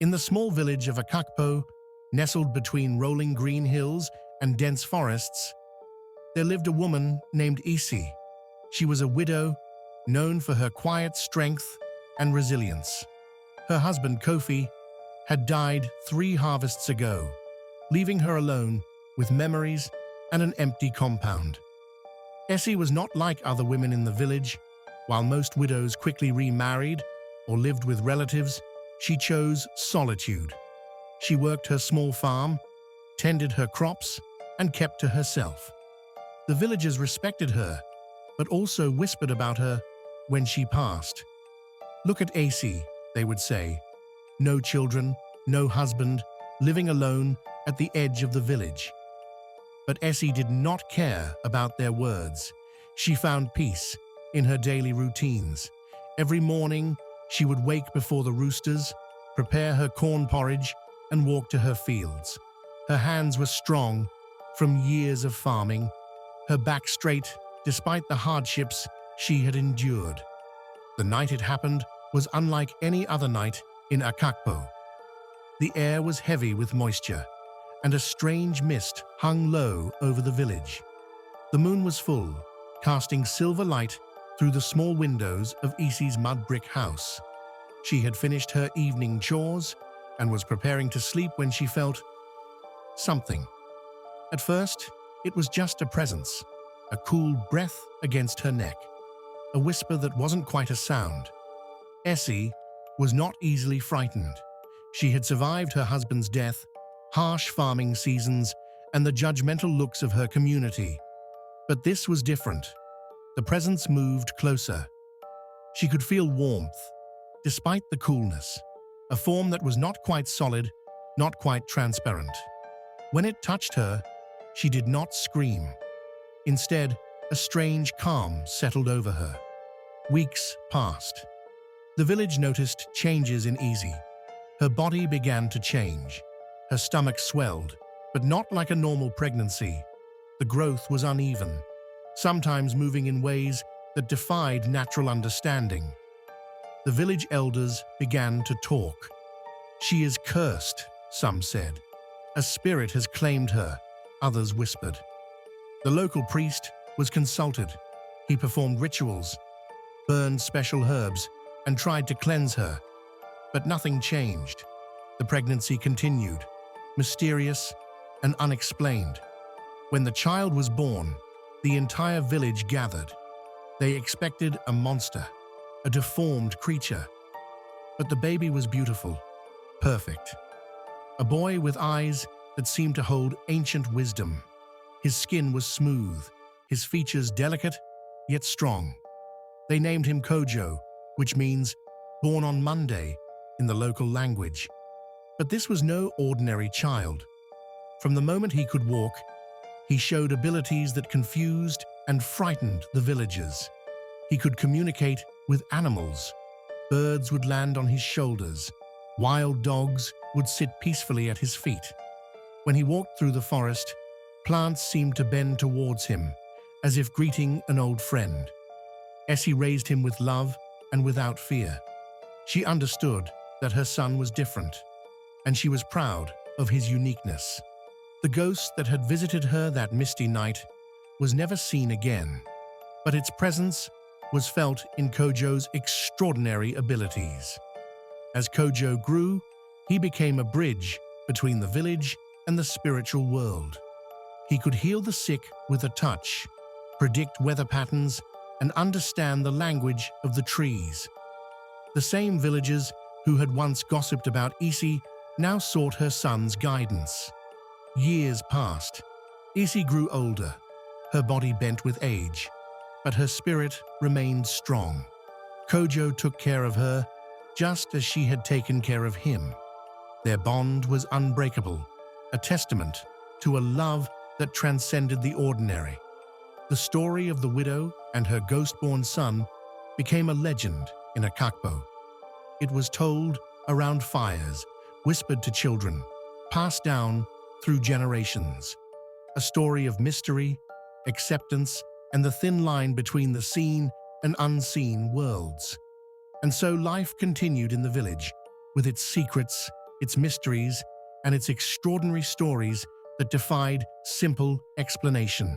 In the small village of Akakpo, nestled between rolling green hills and dense forests, there lived a woman named Isi. She was a widow, known for her quiet strength and resilience. Her husband, Kofi, had died 3 harvests ago, leaving her alone with memories and an empty compound. Essie was not like other women in the village. While most widows quickly remarried or lived with relatives, she chose solitude. She worked her small farm, tended her crops, and kept to herself. The villagers respected her, but also whispered about her when she passed. "Look at AC," they would say. No children, no husband, living alone at the edge of the village. But Essie did not care about their words. She found peace in her daily routines. Every morning, she would wake before the roosters, prepare her corn porridge, and walk to her fields. Her hands were strong from years of farming, her back straight despite the hardships she had endured. The night it happened was unlike any other night in Akakpo. The air was heavy with moisture, and a strange mist hung low over the village. The moon was full, casting silver light through the small windows of Isi's mud brick house. She had finished her evening chores and was preparing to sleep when she felt something. At first, it was just a presence, a cool breath against her neck, a whisper that wasn't quite a sound. Essie was not easily frightened. She had survived her husband's death, harsh farming seasons, and the judgmental looks of her community. But this was different. The presence moved closer. She could feel warmth, despite the coolness, a form that was not quite solid, not quite transparent. When it touched her, she did not scream. Instead, a strange calm settled over her. Weeks passed. The village noticed changes in Easy. Her body began to change. Her stomach swelled, but not like a normal pregnancy. The growth was uneven, sometimes moving in ways that defied natural understanding. The village elders began to talk. "She is cursed," some said. "A spirit has claimed her," others whispered. The local priest was consulted. He performed rituals, burned special herbs, and tried to cleanse her. But nothing changed. The pregnancy continued, mysterious and unexplained. When the child was born, the entire village gathered. They expected a monster, a deformed creature. But the baby was beautiful, perfect. A boy with eyes that seemed to hold ancient wisdom. His skin was smooth, his features delicate, yet strong. They named him Kojo, which means born on Monday in the local language. But this was no ordinary child. From the moment he could walk, he showed abilities that confused and frightened the villagers. He could communicate with animals. Birds would land on his shoulders. Wild dogs would sit peacefully at his feet. When he walked through the forest, plants seemed to bend towards him, as if greeting an old friend. Essie raised him with love and without fear. She understood that her son was different, and she was proud of his uniqueness. The ghost that had visited her that misty night was never seen again, but its presence was felt in Kojo's extraordinary abilities. As Kojo grew, he became a bridge between the village and the spiritual world. He could heal the sick with a touch, predict weather patterns, and understand the language of the trees. The same villagers who had once gossiped about Isi now sought her son's guidance. Years passed. Isi grew older, her body bent with age, but her spirit remained strong. Kojo took care of her, just as she had taken care of him. Their bond was unbreakable, a testament to a love that transcended the ordinary. The story of the widow and her ghost-born son became a legend in Akakpo. It was told around fires, whispered to children, passed down through generations. A story of mystery, acceptance, and the thin line between the seen and unseen worlds. And so life continued in the village, with its secrets, its mysteries, and its extraordinary stories that defied simple explanation.